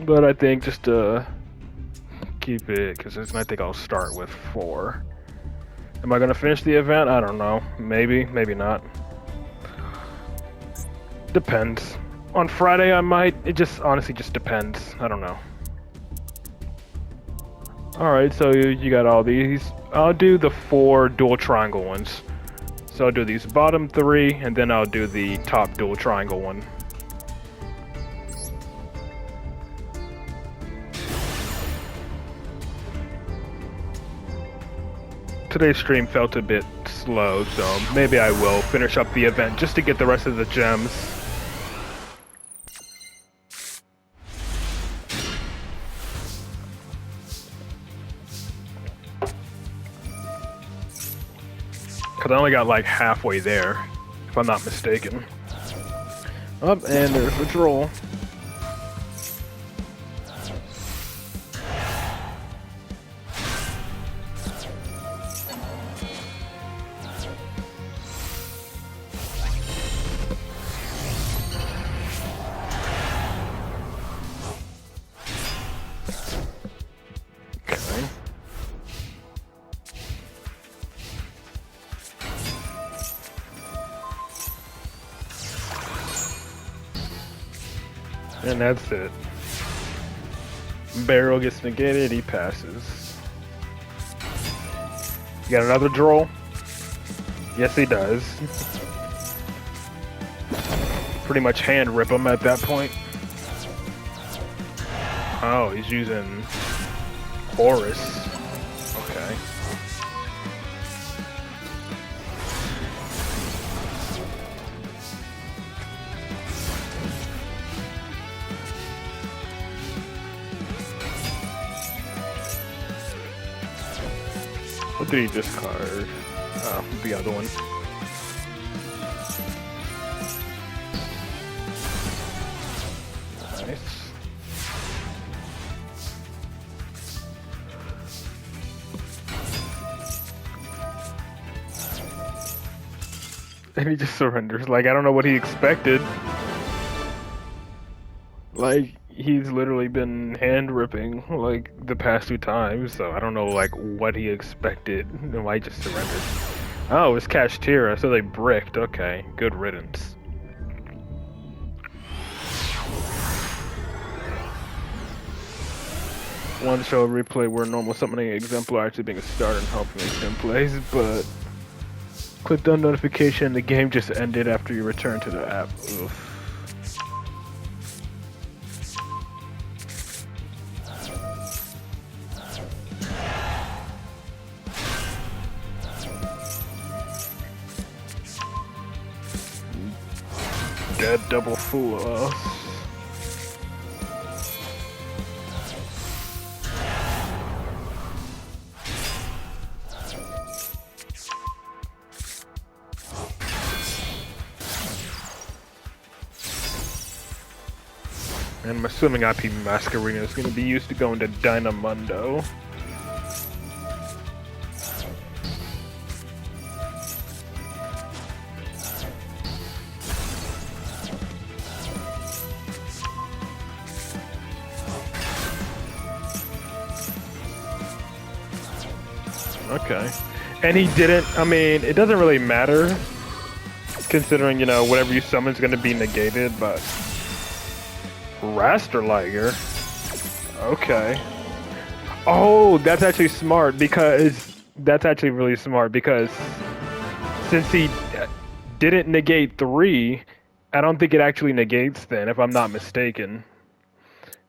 But I think just to keep it, because I think I'll start with 4. Am I gonna finish the event? I don't know. Maybe, maybe not. Depends. On Friday I might. It just honestly just depends. I don't know. Alright, so you got all these. I'll do the 4 dual triangle ones. So I'll do these bottom 3, and then I'll do the top dual triangle one. Today's stream felt a bit slow, so maybe I will finish up the event just to get the rest of the gems. Because I only got like halfway there, if I'm not mistaken. Up, and there's the troll. Okay. And that's it. Barrel gets negated, he passes. You got another droll? Yes, he does. Pretty much hand rip him at that point. Oh, he's using Horus. Okay. What did he discard? Oh, the other one. Nice. And he just surrenders. Like, I don't know what he expected. Like, he's literally been hand ripping, like, the past 2 times, so I don't know, like, what he expected. And why he just surrendered. Oh, it's Kashtira, so they bricked. Okay, good riddance. One show replay where normal summoning exemplar actually being a starter and helping make them plays, but clicked on notification, the game just ended after you return to the app. Oof. Dead double fool us. And I'm assuming IP Masquerena is going to be used to go into Dynamundo. Okay. And he didn't, I mean, it doesn't really matter, considering, you know, whatever you summon is going to be negated, but... Rasterliger? Okay. Oh, that's actually smart, because... That's actually really smart, because... Since he didn't negate 3, I don't think it actually negates then, if I'm not mistaken.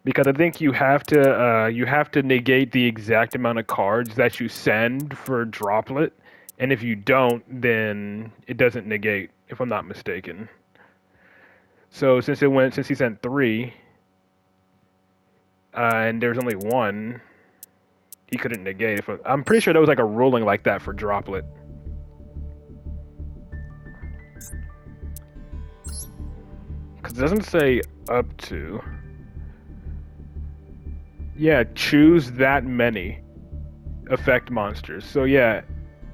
Because I think you have to negate the exact amount of cards that you send for Droplet, and if you don't, then it doesn't negate, if I'm not mistaken. So since he sent 3, and there's only 1, he couldn't negate. I'm pretty sure there was like a ruling like that for Droplet. Because it doesn't say up to. Yeah, choose that many effect monsters. So yeah,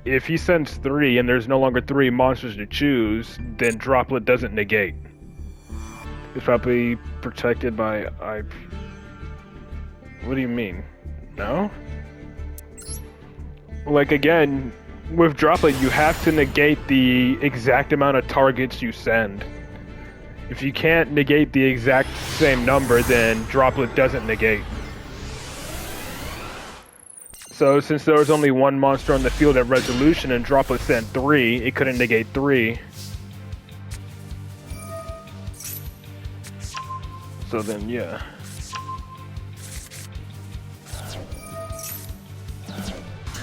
if he sends 3 and there's no longer 3 monsters to choose, then Droplet doesn't negate. It's probably protected by IP. What do you mean? No? Like, again, with Droplet, you have to negate the exact amount of targets you send. If you can't negate the exact same number, then Droplet doesn't negate. So since there was only one monster on the field at resolution and Droplet sent 3, it couldn't negate 3. So then, yeah.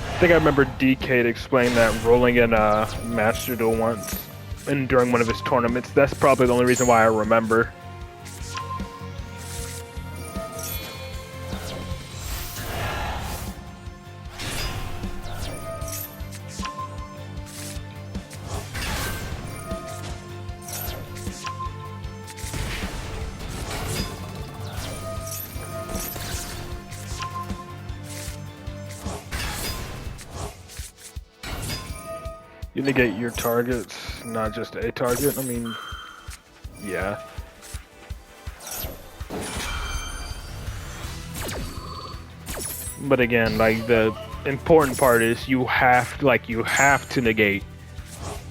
I think I remember DK to explain that rolling in a Master Duel once, and during one of his tournaments. That's probably the only reason why I remember. You negate your targets, not just a target. I mean, yeah. But again, like, the important part is you have to negate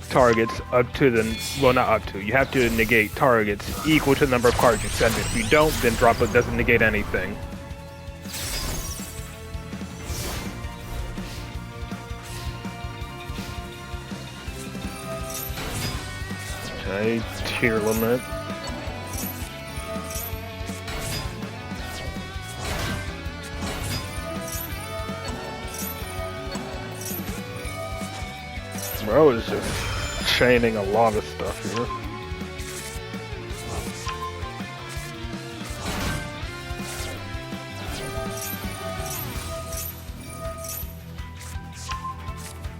targets up to the, well, not up to, you have to negate targets equal to the number of cards you send. If you don't, then Droplet doesn't negate anything. Okay, tier limit. Bro is just chaining a lot of stuff here.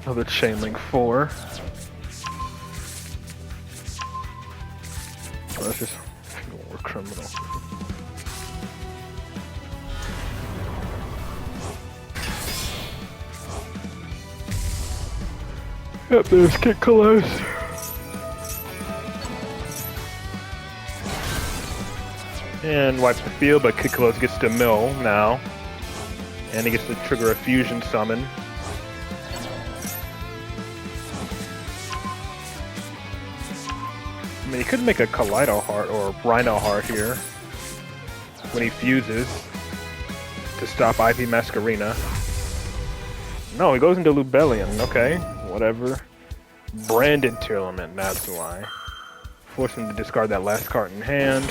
Another chain link 4. Oh, that's just more criminal. Yep, there's Get Close. And wipes the field, but Kid Close gets to mill now. And he gets to trigger a fusion summon. I mean, he could make a Kaleido Heart or Rhino Heart here when he fuses to stop Ivy Masquerena. No, he goes into Lubellion. Okay, whatever. Branded tier limit, that's why. Force him to discard that last card in hand.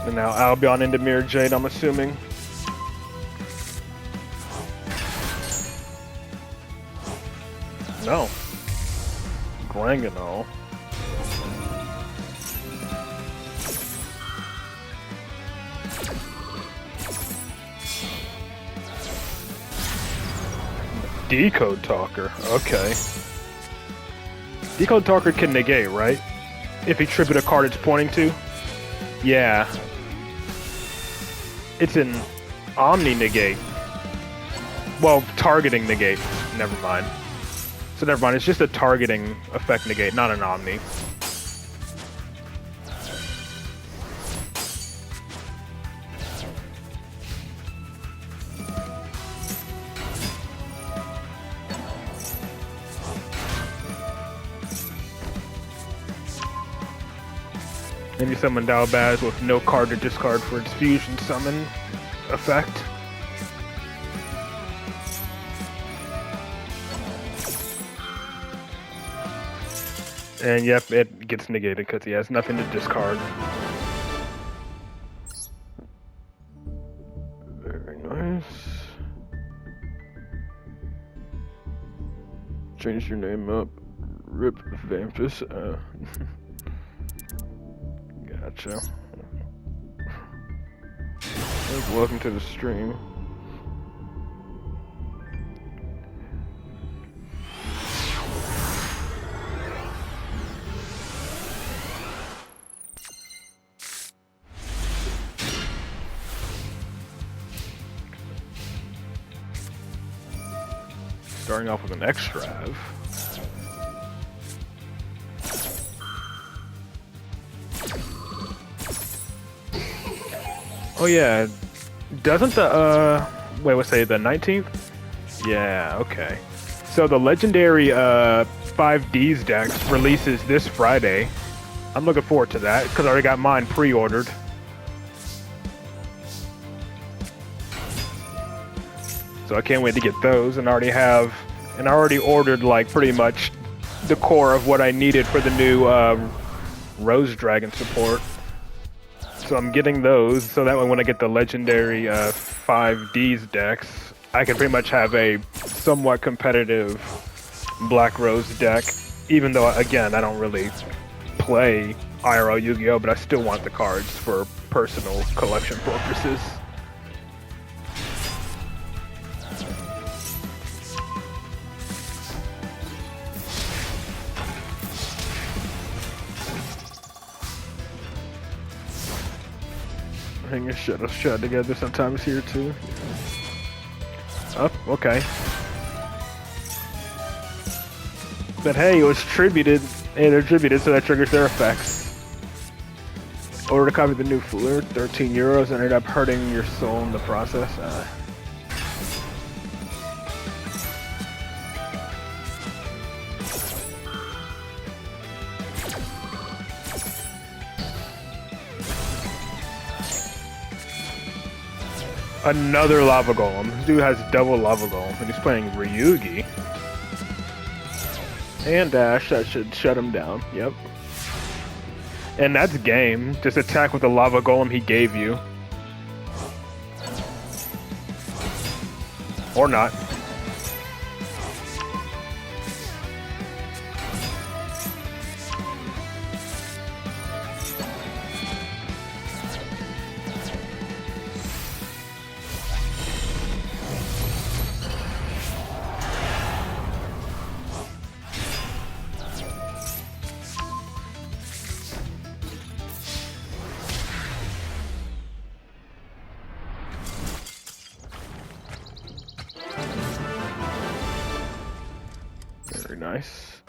And now Albion into Mirror Jade, I'm assuming. No. Granganol. Decode Talker, okay. Decode Talker can negate, right? If he tribute a card it's pointing to? Yeah. It's an Omni negate. Well, targeting negate. Never mind. So never mind, it's just a targeting effect negate, not an Omni. Then you summon Dalbaz with no card to discard for its fusion summon effect. And yep, it gets negated because he has nothing to discard. Very nice. Change your name up. Rip Vampus. Gotcha. Welcome to the stream. Starting off with an Extrav. Oh yeah, doesn't the wait, let's say the 19th? Yeah, okay. So the legendary 5Ds deck releases this Friday. I'm looking forward to that because I already got mine pre-ordered. So I can't wait to get those, and I already ordered like pretty much the core of what I needed for the new Rose Dragon support. So I'm getting those, so that way when I get the legendary 5Ds decks, I can pretty much have a somewhat competitive Black Rose deck, even though, again, I don't really play IRL Yu-Gi-Oh!, but I still want the cards for personal collection purposes. I think your shit will shut together sometimes here too. Oh, okay. But hey, it was tributed, and they're tributed, so that triggers their effects. Order to copy the new Fuller, 13 euros, and ended up hurting your soul in the process. Another Lava Golem. This dude has double Lava Golem, and he's playing Ryugi. And Dash, that should shut him down, yep. And that's game. Just attack with the Lava Golem he gave you. Or not. Very nice.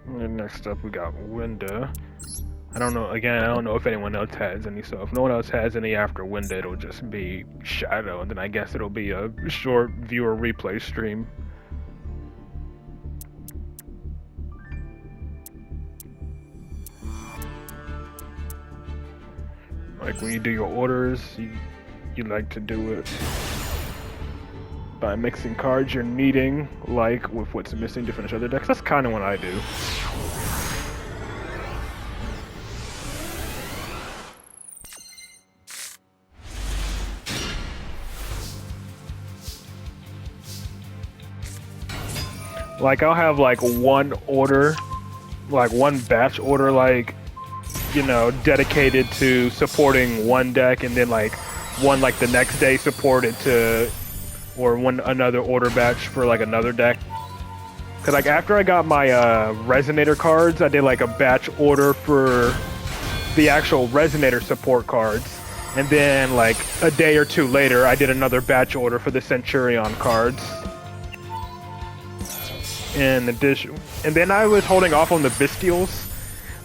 And next up we got Winda. I don't know if anyone else has any, so if no one else has any after Winda, it'll just be Shadow, and then I guess it'll be a short viewer replay stream. Like when you do your orders, you like to do it by mixing cards you're needing, like with what's missing to finish other decks. That's kind of what I do. Like I'll have like one order, like one batch order, like, you know, dedicated to supporting one deck, and then like one like the next day supported to, or one another order batch for like another deck. Cause like after I got my Resonator cards, I did like a batch order for the actual Resonator support cards, and then like a day or two later, I did another batch order for the Centurion cards. In addition, and then I was holding off on the Bestials,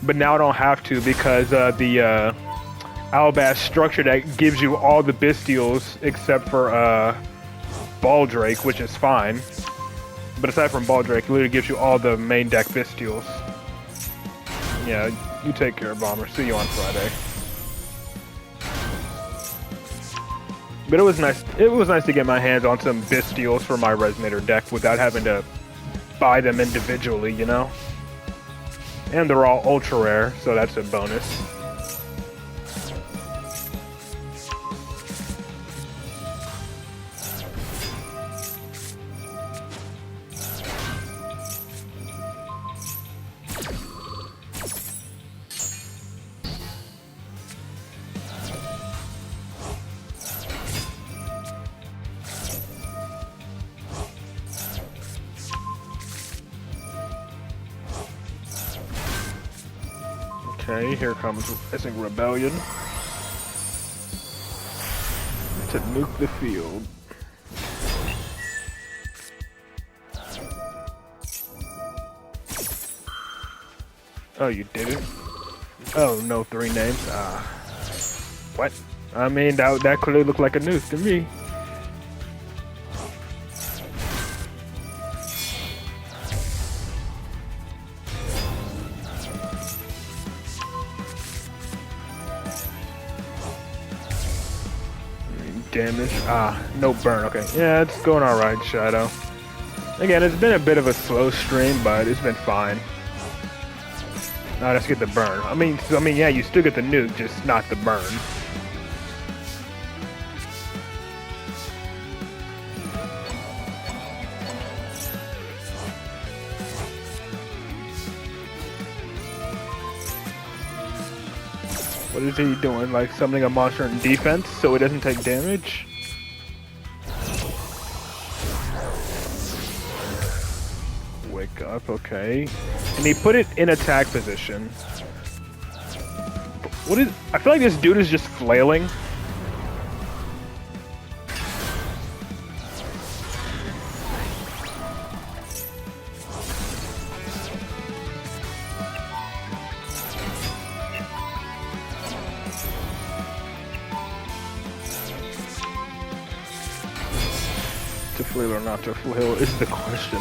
but now I don't have to because the Albash structure deck gives you all the Bestials except for Baldrake, which is fine. But aside from Baldrake, it literally gives you all the main deck Bestials. Yeah, you take care, Bomber. See you on Friday. But it was nice. It was nice to get my hands on some Bestials for my Resonator deck without having to buy them individually, you know? And they're all ultra rare, so that's a bonus. Okay, here comes Rising Rebellion. to nuke the field. Oh, you didn't? Oh, no, 3 names? What? I mean, that clearly looked like a nuke to me. Damage. No burn. Okay. Yeah, it's going alright, Shadow. Again, it's been a bit of a slow stream, but it's been fine. Now let's get the burn. I mean, yeah, you still get the nuke, just not the burn. What is he doing? Like summoning a monster in defense so it doesn't take damage? Wake up, okay. And he put it in attack position. What is... I feel like this dude is just flailing. To flail or not to flail is the question.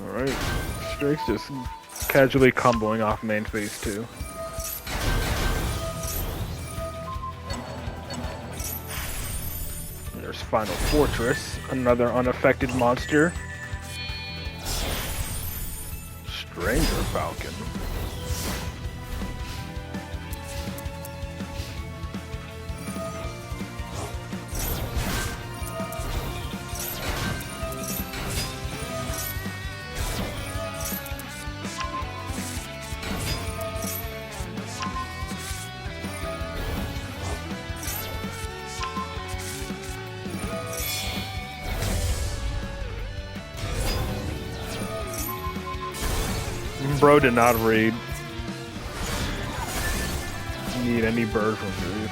Alright, Strake's just casually comboing off main phase 2. There's Final Fortress, another unaffected monster. Stranger Falcon. Bro did not read. Need any bird from me.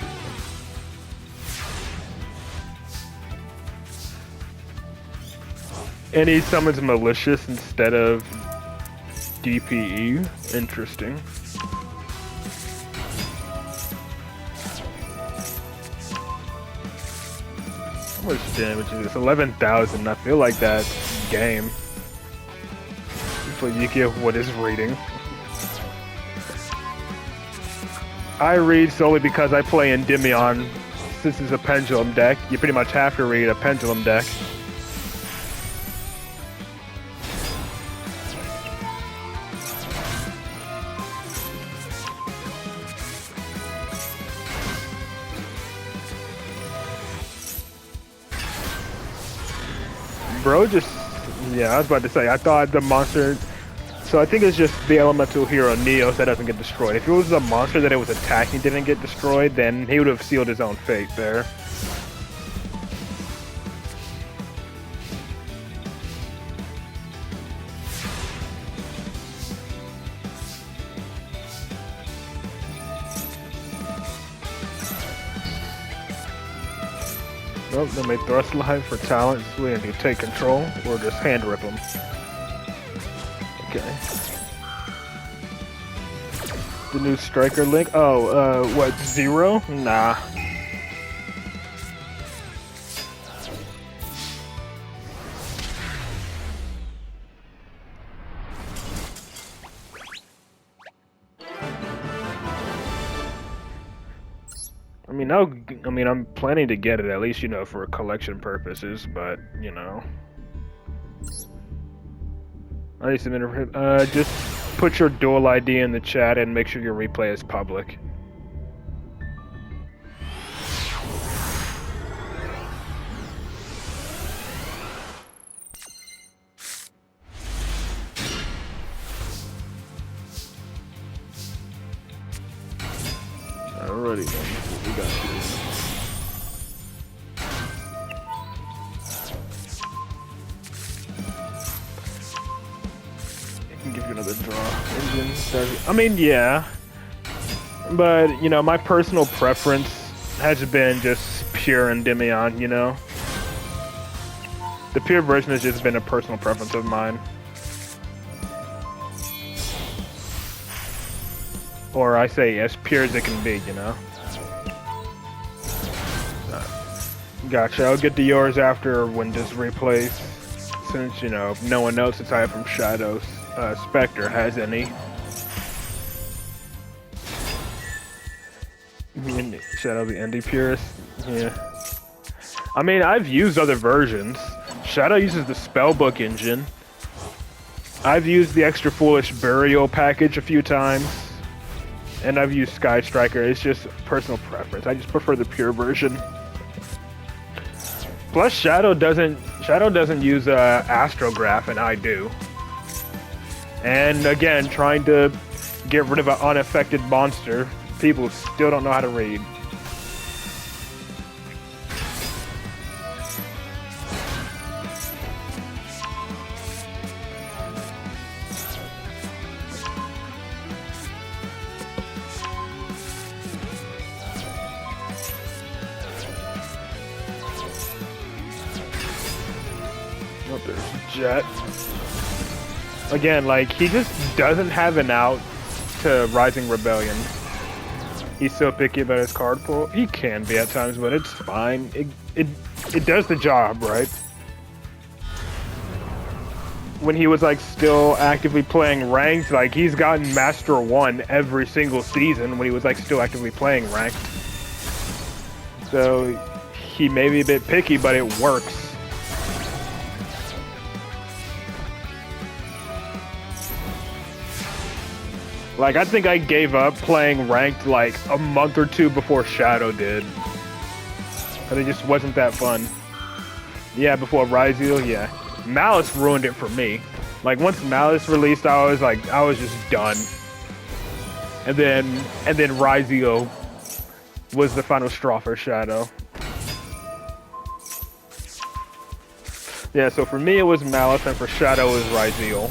And he summons Malicious instead of DPE. Interesting. How much damage is this? 11,000. I feel like that's game. But you get what is reading. I read solely because I play Endymion. Since it's a pendulum deck, you pretty much have to read a pendulum deck. Bro just... Yeah, I was about to say, I thought the monster... So I think it's just the elemental hero Neos that doesn't get destroyed. If it was a monster that it was attacking didn't get destroyed, then he would have sealed his own fate there. Nope, they made Thrust Line for talent, so we need to take control, or just hand rip them. Okay. The new striker link? Oh, what, 0? Nah. I mean, I'm planning to get it at least, you know, for collection purposes, but, you know. I need some just put your Duel ID in the chat and make sure your replay is public. Alrighty then, what we got here? It can give you another draw. Engine, I mean, yeah. But, you know, my personal preference has been just pure Endymion, you know? The pure version has just been a personal preference of mine. Or I say as pure as it can be, you know? Gotcha, I'll get to yours after when this replays. Since, you know, no one else aside from Shadow's Spectre has any. Shadow the Indie Purist? Yeah. I mean, I've used other versions. Shadow uses the Spellbook engine. I've used the Extra Foolish Burial package a few times. And I've used Sky Striker. It's just personal preference. I just prefer the pure version. Plus, Shadow doesn't use Astrograph, and I do. And again, trying to get rid of an unaffected monster, people still don't know how to read. Oh, there's Jet. Again, like, he just doesn't have an out to Rising Rebellion. He's so picky about his card pool. He can be at times, but it's fine. It does the job, right? When he was like still actively playing ranked, like he's gotten Master 1 every single season when he was like still actively playing ranked. So he may be a bit picky, but it works. Like, I think I gave up playing ranked like a month or two before Shadow did. But it just wasn't that fun. Yeah, before Ryzeal, yeah. Malice ruined it for me. Like, once Malice released, I was just done. And then Ryzeal was the final straw for Shadow. Yeah, so for me it was Malice, and for Shadow it was Ryzeal.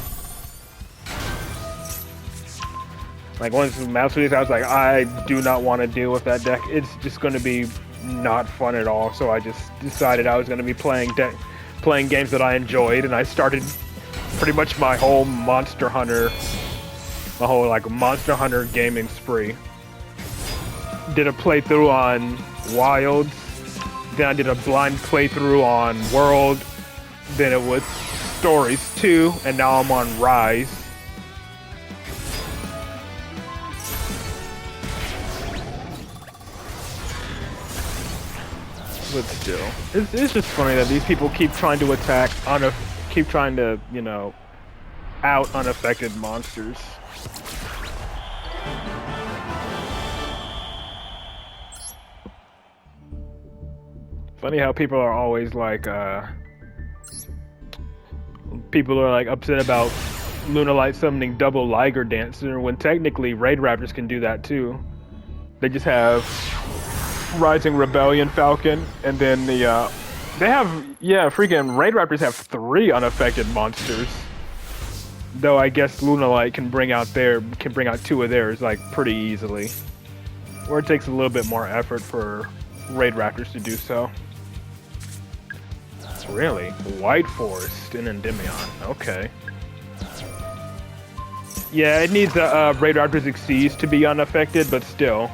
Like, once Malice released, I was like, I do not want to deal with that deck. It's just going to be not fun at all. So I just decided I was going to be playing games that I enjoyed, and I started pretty much my whole Monster Hunter gaming spree. Did a playthrough on Wilds, then I did a blind playthrough on World, then it was Stories 2, and now I'm on Rise. But still, it's just funny that these people keep trying to attack you know, out unaffected monsters. Funny how people are always like, people are like upset about Lunalight summoning double Liger Dancer when technically Raid Raptors can do that too. They just have Rising Rebellion Falcon, and then freaking Raid Raptors have 3 unaffected monsters. Though I guess Lunalight can bring out 2 of theirs like pretty easily. Or it takes a little bit more effort for Raid Raptors to do so. Really? White Forest in Endymion. Okay. Yeah, it needs Raid Raptors Xyz to be unaffected, but still.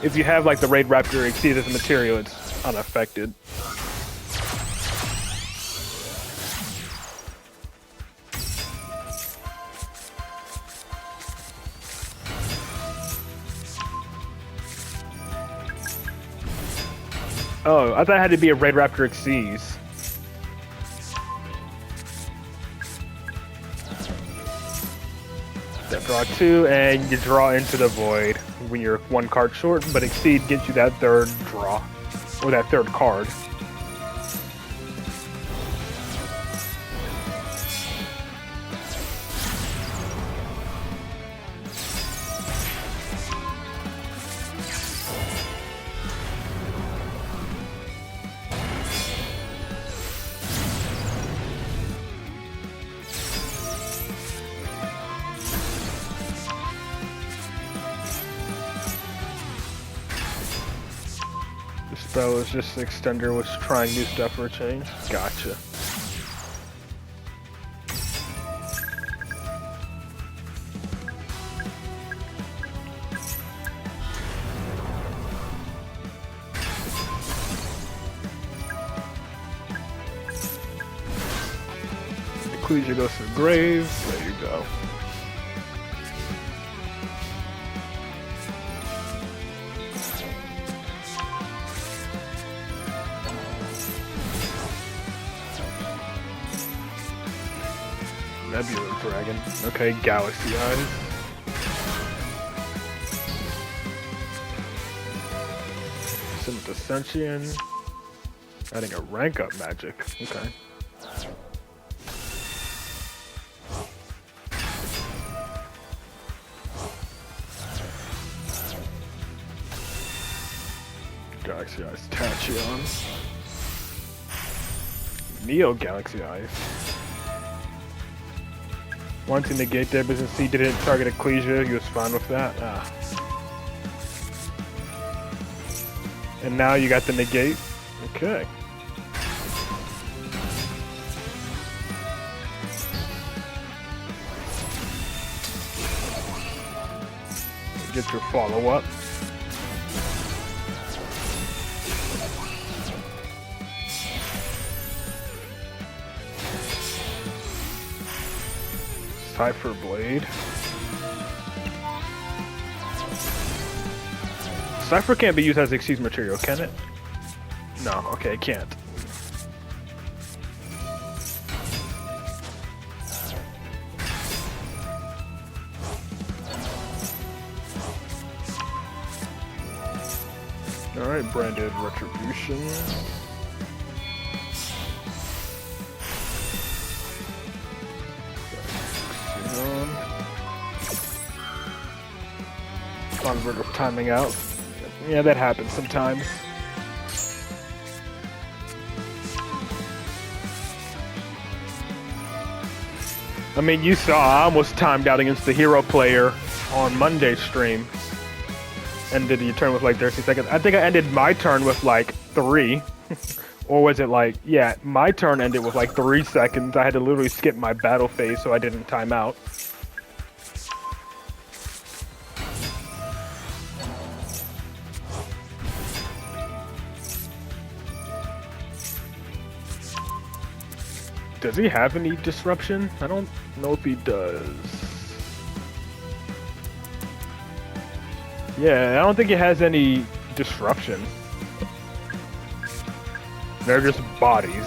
If you have like the Raid Raptor Xyz as a material, it's unaffected. Oh, I thought it had to be a Raid Raptor Xyz. Draw 2, and you draw into the void when you're 1 card short, but Exceed gets you that 3rd draw, or that 3rd card. Spell is just an extender was trying new stuff for a change. Gotcha. Ecclesia goes to the grave. There you go. Nebula Dragon. Okay, Galaxy Eyes. Sim Ascension. Adding a rank up magic. Okay. Galaxy Eyes Tachyon. Neo Galaxy Eyes. Once he negate that business, he didn't target Ecclesia, he was fine with that. Ah. And now you got the negate. Okay. Get your follow-up. Cipher Blade. Cipher can't be used as Xyz material, can it? No, okay, it can't. Alright, branded Retribution. Convert with timing out. Yeah, that happens sometimes. I mean, you saw I almost timed out against the hero player on Monday's stream. Ended your turn with like 30 seconds. I think I ended my turn with like 3. Or was it like, yeah, my turn ended with like 3 seconds. I had to literally skip my battle phase so I didn't time out. Does he have any disruption? I don't know if he does. Yeah, I don't think he has any disruption. They're just bodies.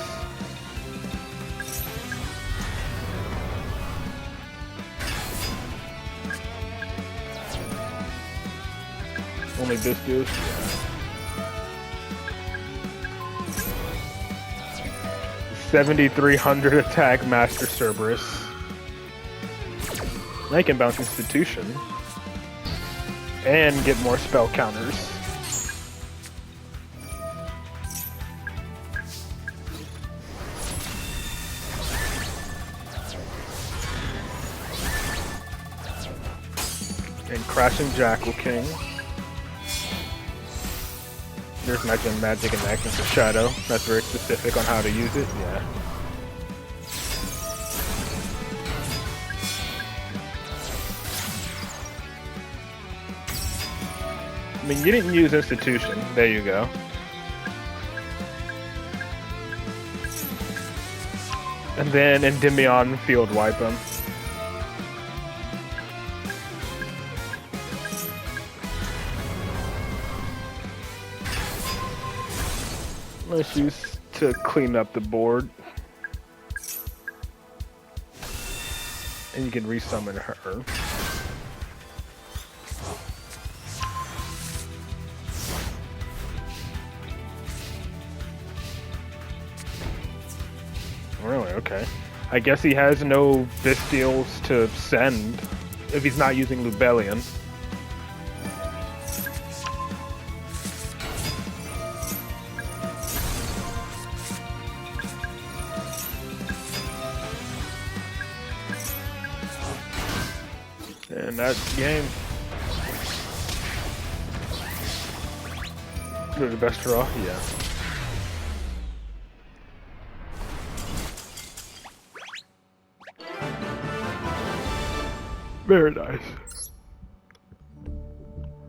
Only this does? Yeah. 7,300 attack, Master Cerberus. Now you can bounce Institution. And get more spell counters. And Crashing Jackal King. There's magic and action for Shadow. That's very specific on how to use it. Yeah. I mean, you didn't use Institution. There you go. And then Endymion field wipe him. Let's use to clean up the board. And you can resummon her. Really? Okay. I guess he has no Bystials to send if he's not using Lubellion. And that's the game. The best draw? Yeah. Very nice.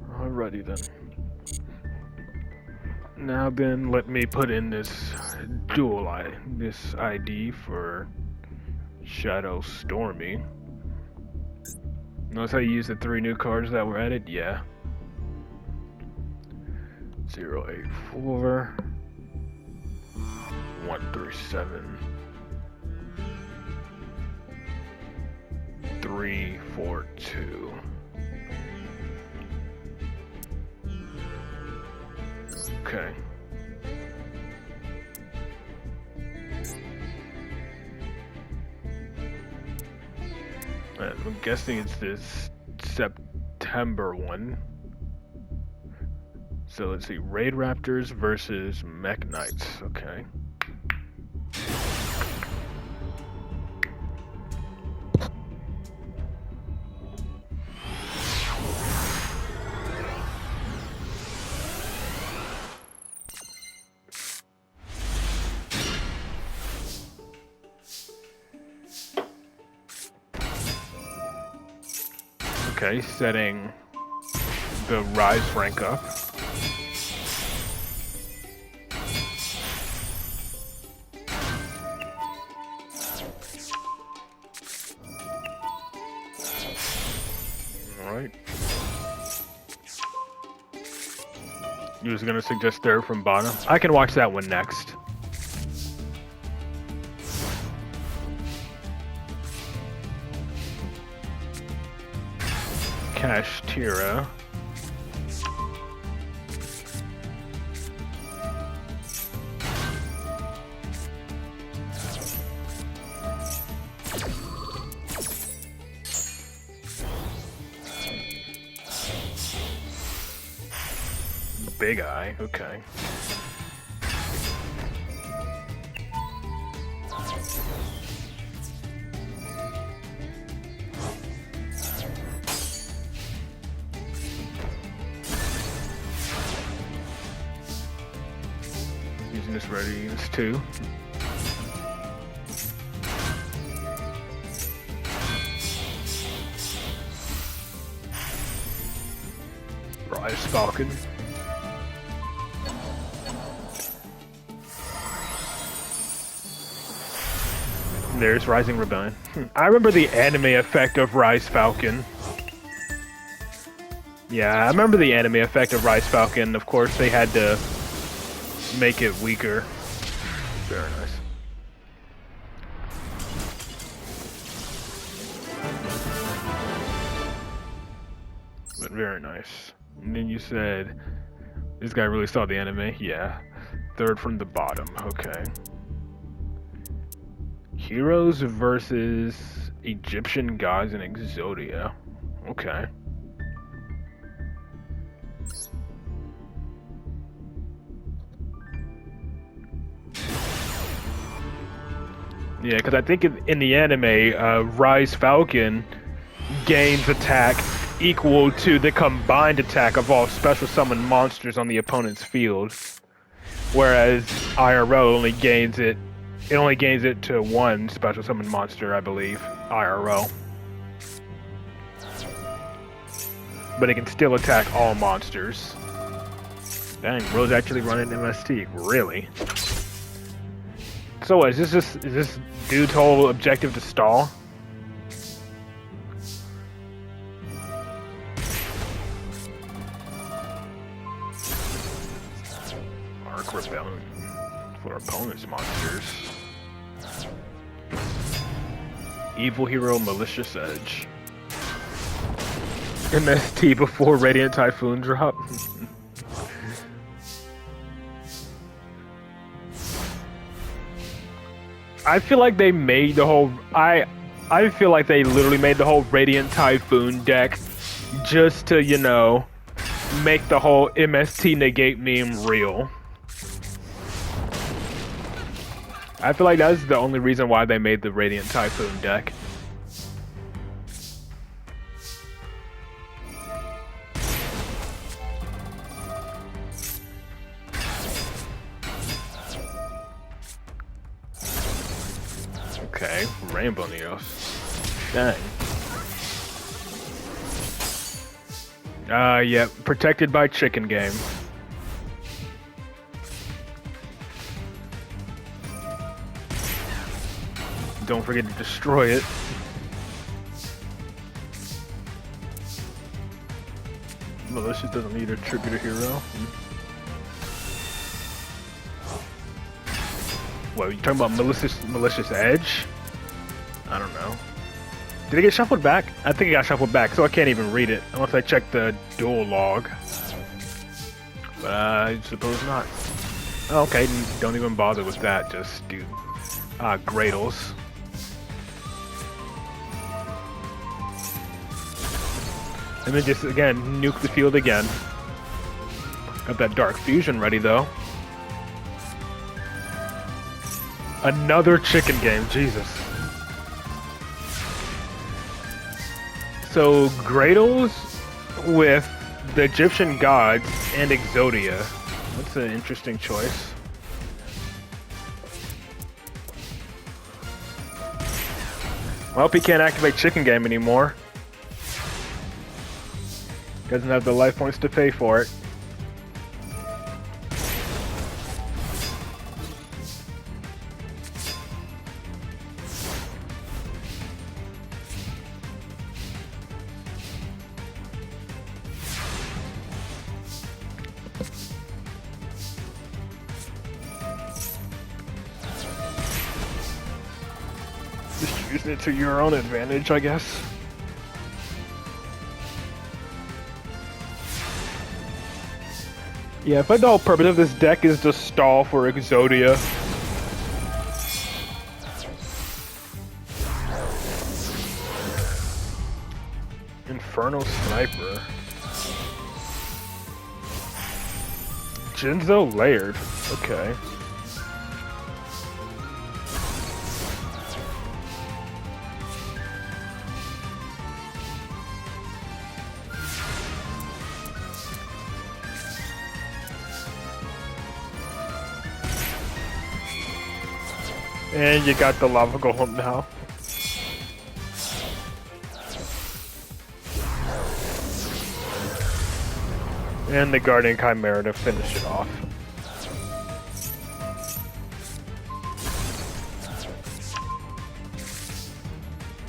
Alrighty then. Now then, let me put in this this ID for Shadow Stormy. Notice how you use the 3 new cards that were added? Yeah. 084 137 342. Okay. I'm guessing it's this September one. So let's see, Raid Raptors versus Mech Knights. Okay. Okay, setting the Rise rank up. Alright. You was gonna suggest third from bottom? I can watch that one next. Kashtira. Big Eye, okay. Using this readiness too. Rise Falcon. There's Rising Rebellion. I remember the anime effect of Rise Falcon. Yeah, I remember the anime effect of Rise Falcon. Of course, they had to make it weaker. Very nice. But very nice. And then you said, this guy really saw the anime? Yeah. Third from the bottom, okay. Heroes versus Egyptian gods in Exodia. Okay. Yeah, because I think in the anime, Rise Falcon gains attack equal to the combined attack of all special summon monsters on the opponent's field. Whereas IRL only gains it. It only gains it to one special summon monster, I believe, IRL. But it can still attack all monsters. Dang, Rose actually running MST, really? So what, is this dude's whole objective to stall? Arc Rebellion for opponent's monsters. Evil Hero Malicious Edge. MST before Radiant Typhoon drop. I feel like they made the whole I feel like they literally made the whole Radiant Typhoon deck just to, you know, make the whole MST negate meme real. I feel like that's the only reason why they made the Radiant Typhoon deck. Rainbow Neos. Dang. Yeah, protected by chicken game. Don't forget to destroy it. Malicious doesn't need a tribute hero. What, you talking about malicious edge? I don't know. Did it get shuffled back? I think it got shuffled back, so I can't even read it unless I check the duel log. But I suppose not. Okay, don't even bother with that. Just do Gradles. And then just, again, nuke the field again. Got that Dark Fusion ready, though. Another chicken game, Jesus. So, Gradles with the Egyptian gods and Exodia. That's an interesting choice. Well, he can't activate chicken game anymore. Doesn't have the life points to pay for it. Just using it to your own advantage, I guess. Yeah, but the whole purpose of this deck is to stall for Exodia. Inferno Sniper. Jinzo layered. Okay. And you got the lava golem now. And the Guardian Chimera to finish it off.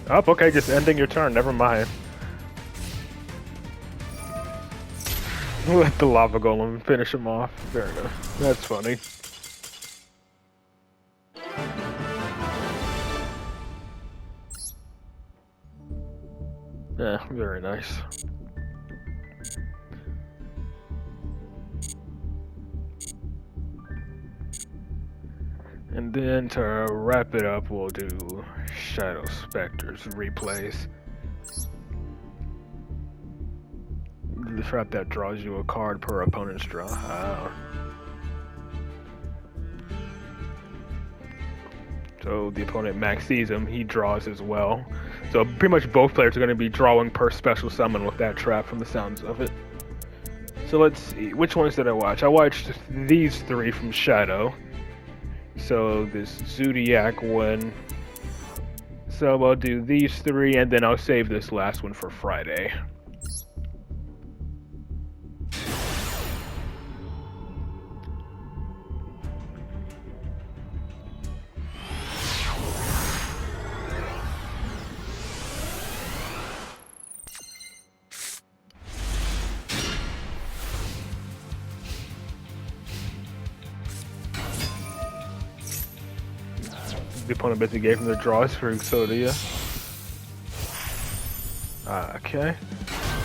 Oh, okay, just ending your turn, never mind. Let the lava golem finish him off. Fair enough. That's funny. Yeah, very nice. And then to wrap it up, we'll do Shadow Specters replays. The trap that draws you a card per opponent's draw. Oh. So the opponent max sees him, he draws as well. So pretty much both players are going to be drawing per special summon with that trap from the sounds of it. So let's see, which ones did I watch? I watched these three from Shadow. So this Zodiac one. So I'll do these three and then I'll save this last one for Friday. The opponent basically gave him the draws for Exodia. Okay.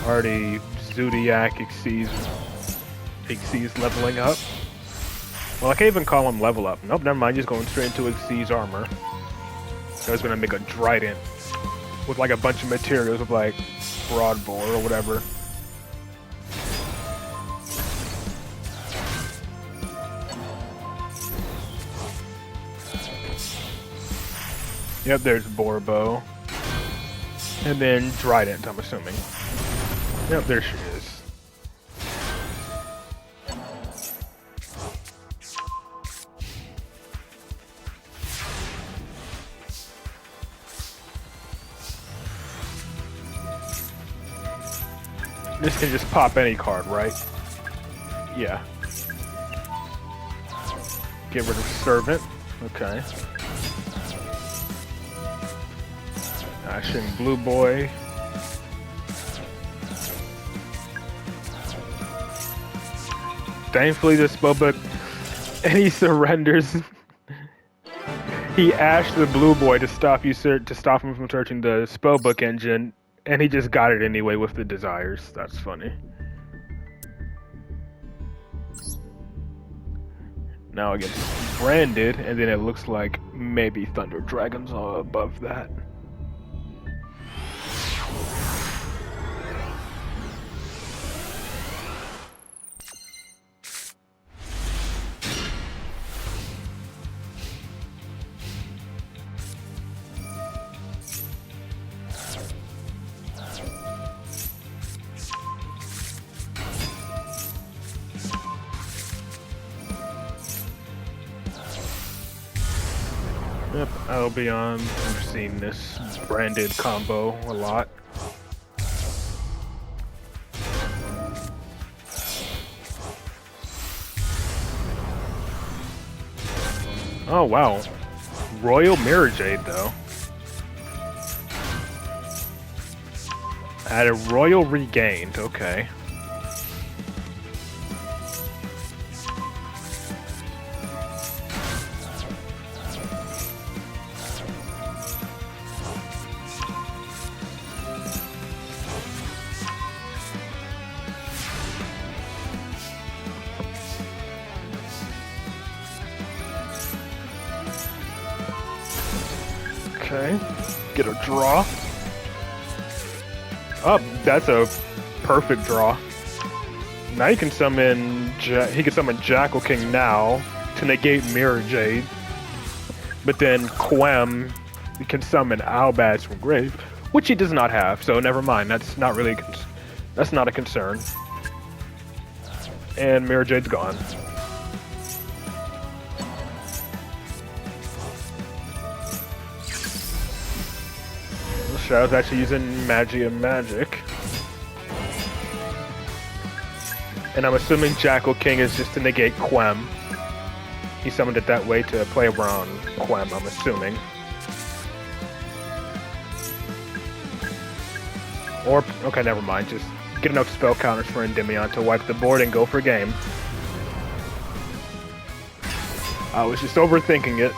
Already Zodiac exceeds leveling up. Well, I can't even call him level up. Nope, never mind. Just going straight into Exceeds armor. So I was gonna make a Trident with like a bunch of materials with like Broadbore or whatever. Yep, there's Borbo. And then Trident, I'm assuming. Yep, there she is. This can just pop any card, right? Yeah. Get rid of Servant. Okay. Action Blue Boy. Thankfully, the spellbook, and he surrenders. He ashed the Blue Boy to stop him from searching the spellbook engine, and he just got it anyway with the desires. That's funny. Now it gets branded, and then it looks like maybe Thunder Dragon's above that. Yep, I'll be on. I've seen this branded combo a lot. Oh wow, Royal Mirror Jade though. Had a Royal Regained, okay. Okay, get a draw. Oh, that's a perfect draw. Now you can summon, he can summon Jackal King now to negate Mirror Jade. But then Quem can summon Albaz from grave, which he does not have, so never mind. That's not really, that's not a concern. And Mirror Jade's gone. I was actually using Magia Magic. And I'm assuming Jackal King is just to negate Quem. He summoned it that way to play around Quem, I'm assuming. Or, okay, never mind. Just get enough spell counters for Endymion to wipe the board and go for game. I was just overthinking it.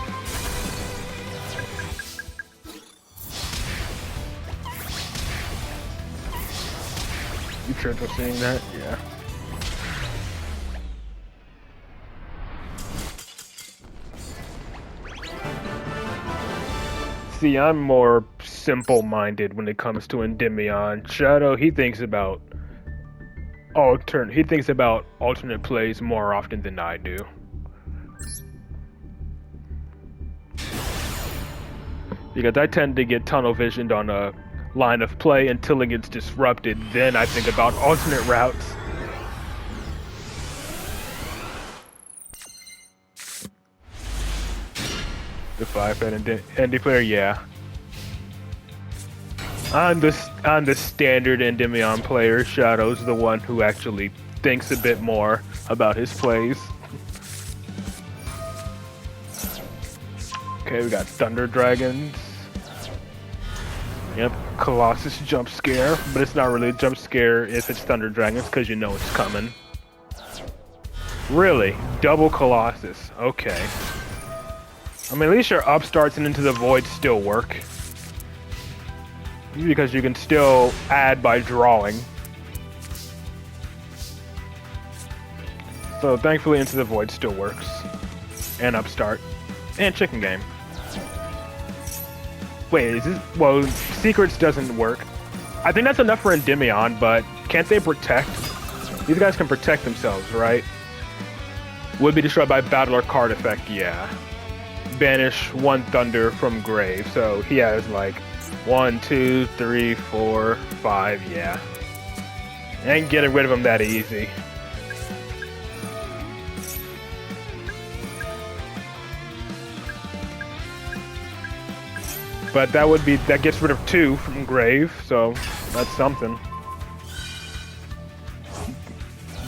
You tripped with seeing that? Yeah. See, I'm more simple-minded when it comes to Endymion. Shadow, he thinks about alternate plays more often than I do. Because I tend to get tunnel visioned on a line of play until it gets disrupted. Then I think about alternate routes. The 5-head Endy player, yeah. I'm the standard Endymion player. Shadow's the one who actually thinks a bit more about his plays. Okay, we got Thunder Dragons. Yep, Colossus jump scare, but it's not really a jump scare if it's Thunder Dragons because you know it's coming. Really? Double Colossus. Okay. I mean, at least your upstarts and Into the Void still work. Because you can still add by drawing. So thankfully Into the Void still works. And upstart. And Chicken Game. Wait, is this... Well, Secrets doesn't work. I think that's enough for Endymion, but can't they protect? These guys can protect themselves, right? Would be destroyed by battle or card effect, yeah. Banish one Thunder from grave, so he has like 1, 2, 3, 4, 5, yeah. Ain't getting rid of him that easy. But that gets rid of 2 from grave, so that's something.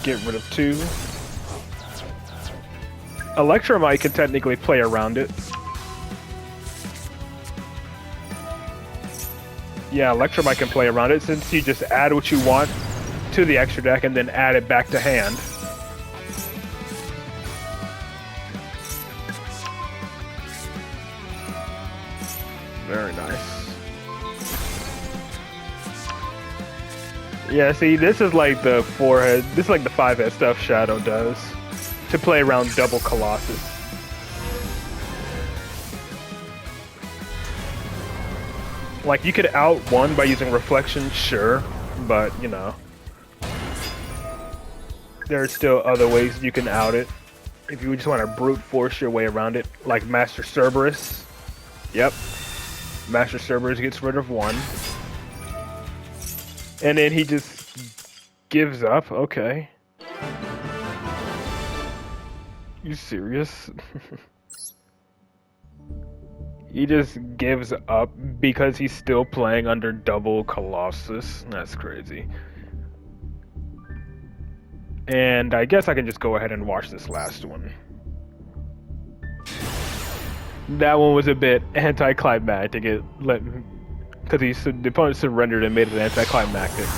get rid of 2. Electromite can technically play around it. Yeah, Electromite can play around it since you just add what you want to the extra deck and then add it back to hand. Very nice. Yeah, see, this is like the 4-head, this is like the 5-head stuff Shadow does to play around double Colossus. Like, you could out one by using Reflection, sure, but, you know, there are still other ways you can out it. If you just want to brute force your way around it, like Master Cerberus. Yep. Master Cerberus gets rid of 1. And then he just gives up? Okay. You serious? He just gives up because he's still playing under double Colossus. That's crazy. And I guess I can just go ahead and watch this last one. That one was a bit anticlimactic. Because the opponent surrendered and made it anticlimactic.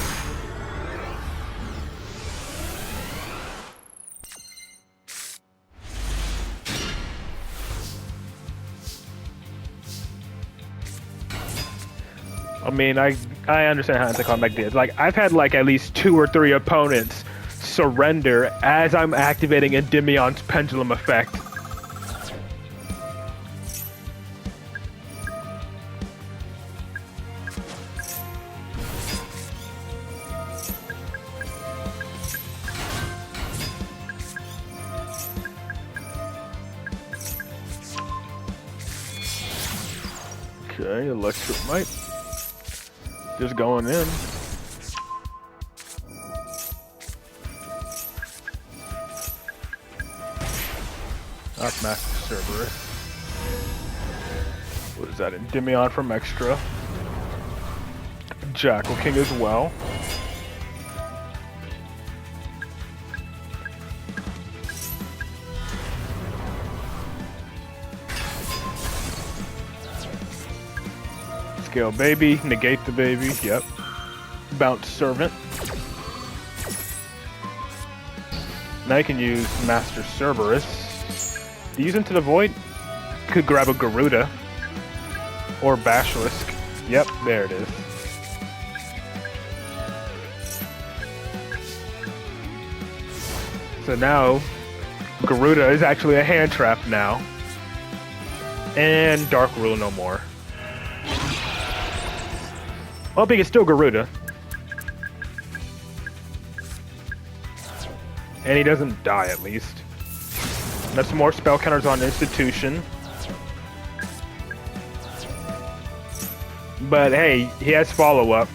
I mean, I understand how anticlimactic it is. Like, I've had like at least 2 or 3 opponents surrender as I'm activating Endymion's pendulum effect. Okay, Electromite. Just going in. That's Master Cerberus. What is that? Endymion from extra. Jackal King as well. Scale baby, negate the baby, yep. Bounce Servant. Now you can use Master Cerberus. Use Into the Void. Could grab a Garuda. Or Basilisk. Yep, there it is. So now, Garuda is actually a hand trap now. And Dark Rule no more. Well, I think it's still Garuda. And he doesn't die, at least. That's more spell counters on Institution. But hey, he has follow-up.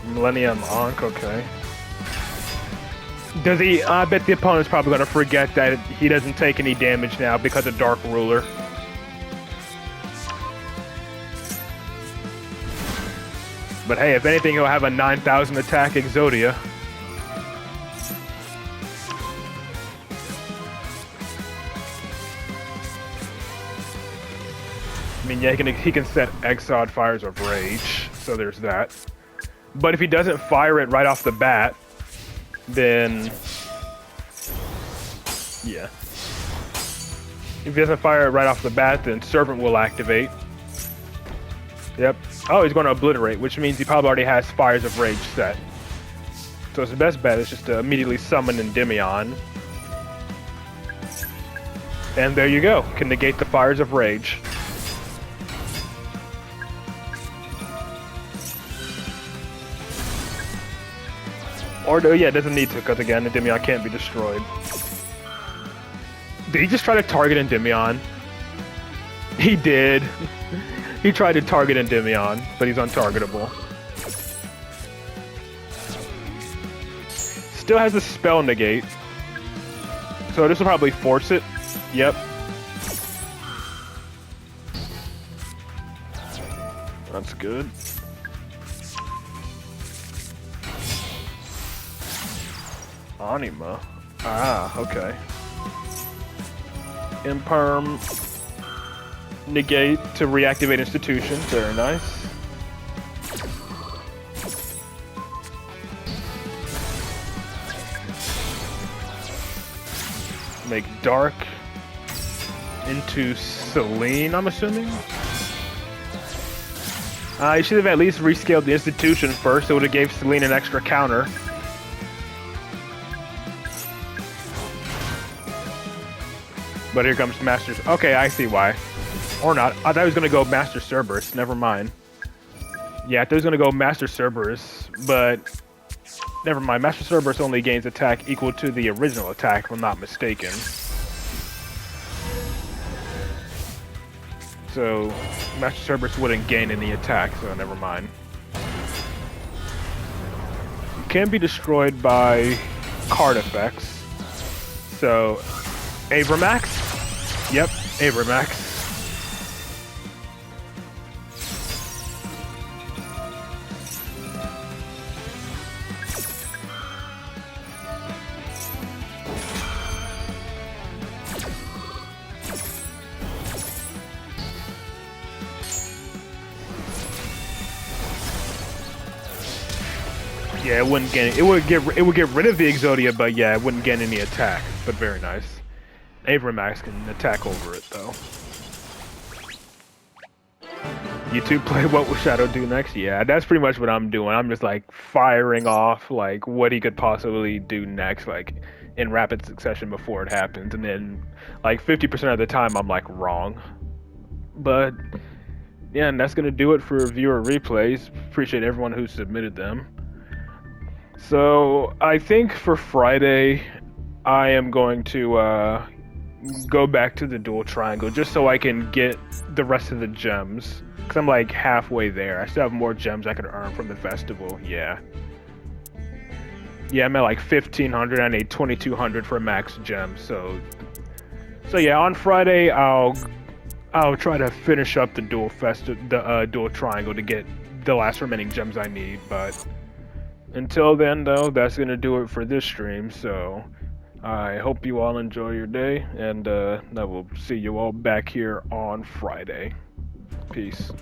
Millennium Ankh, okay. Does he? I bet the opponent's probably going to forget that he doesn't take any damage now because of Dark Ruler. But hey, if anything, he'll have a 9,000 attack Exodia. I mean, yeah, he can set Exiled Fires of Rage, so there's that. But if he doesn't fire it right off the bat, then... yeah. If he doesn't fire it right off the bat, then Servant will activate. Yep. Oh, he's going to Obliterate, which means he probably already has Fires of Rage set. So his best bet is just to immediately summon Endymion. And there you go. Can negate the Fires of Rage. Or, yeah, it doesn't need to, because again, Endymion can't be destroyed. Did he just try to target Endymion? He did. He tried to target Endymion, but he's untargetable. Still has the spell negate. So this will probably force it. Yep. That's good. Anima. Ah, okay. Imperm. Negate to reactivate institution. Very nice. Make Dark into Celine, I'm assuming? You should have at least rescaled the institution first. It would have gave Celine an extra counter. But here comes Master... Okay, I see why. Or not. I thought he was going to go Master Cerberus. Never mind. Yeah, I thought he was going to go Master Cerberus, but... Never mind. Master Cerberus only gains attack equal to the original attack, if I'm not mistaken. So, Master Cerberus wouldn't gain any attack, so never mind. Can be destroyed by card effects. So, Abramax? Yep, Abramax. Yeah, it wouldn't gain. It would get rid of the Exodia, but yeah, it wouldn't gain any attack. But very nice. Abramax can attack over it though. You two play what will Shadow do next? Yeah, that's pretty much what I'm doing. I'm just like firing off like what he could possibly do next, like in rapid succession before it happens, and then like 50% of the time I'm like wrong. But yeah, and that's gonna do it for viewer replays. Appreciate everyone who submitted them. So I think for Friday, I am going to go back to the Duel Triangle just so I can get the rest of the gems. Because I'm like halfway there. I still have more gems I could earn from the festival. Yeah. Yeah, I'm at like 1,500. I need 2,200 for max gems. So yeah, on Friday I'll try to finish up the Duel Triangle to get the last remaining gems I need. But until then, though, that's gonna do it for this stream. So I hope you all enjoy your day, and I will see you all back here on Friday. Peace.